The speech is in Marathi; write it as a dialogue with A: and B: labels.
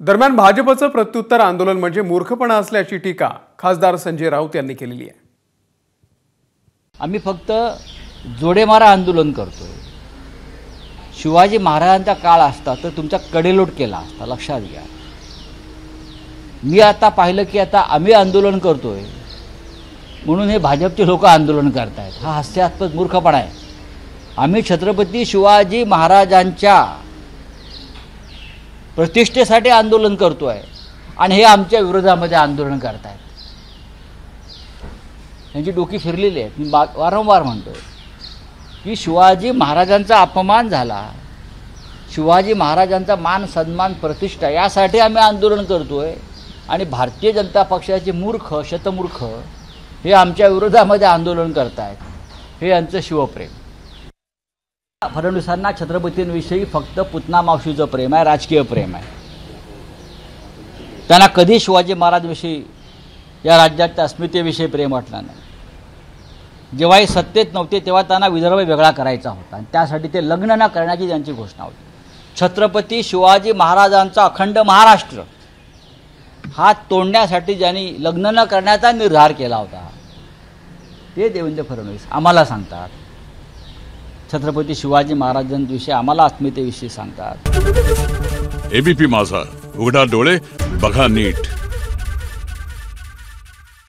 A: दरम्यान भाजपचं प्रत्युत्तर आंदोलन म्हणजे मूर्खपणा असल्याची टीका खासदार संजय राऊत यांनी केलेली आहे।
B: आम्ही फक्त जोडेमारा आंदोलन करतोय। शिवाजी महाराजांचा काळ असता तर तुमचा कडेलोट केला असता, लक्षात घ्या। मी आता पाहिलं की आता आम्ही आंदोलन करतोय म्हणून हे भाजपचे लोक आंदोलन करतायत, हा हास्यास्पद मूर्खपणा आहे। आम्ही छत्रपती शिवाजी महाराजांच्या प्रतिष्ठेसाठी आंदोलन करतोय आणि हे आमच्या विरोधामध्ये आंदोलन करतायत। यांची डोकी फिरलेली आहे। मी वारंवार म्हणतोय की शिवाजी महाराजांचा अपमान झाला, शिवाजी महाराजांचा मान सन्मान प्रतिष्ठा यासाठी आम्ही आंदोलन करतोय आणि भारतीय जनता पक्षाचे मूर्ख शतमूर्ख हे आमच्या विरोधामध्ये आंदोलन करतायत। हे यांचं शिवप्रेम। फडणवीसांना छत्रपतींविषयी फक्त पुतना मावशीचं प्रेम आहे, राजकीय प्रेम आहे। त्यांना कधी शिवाजी महाराजांविषयी या राज्याच्या अस्मितेविषयी प्रेम वाटलं नाही। जेव्हा हे सत्तेत नव्हते तेव्हा त्यांना विदर्भ वेगळा करायचा होता आणि त्यासाठी ते लग्न न करण्याची त्यांची घोषणा होती। छत्रपती शिवाजी महाराजांचा अखंड महाराष्ट्र हा तोडण्यासाठी ज्यांनी लग्न न करण्याचा निर्धार केला होता ते देवेंद्र फडणवीस आम्हाला सांगतात। छत्रपती शिवाजी महाराजांविषयी आम्हाला अस्मितेविषयी सांगतात।
C: एबीपी माझा, उघडा डोळे बघा नीट।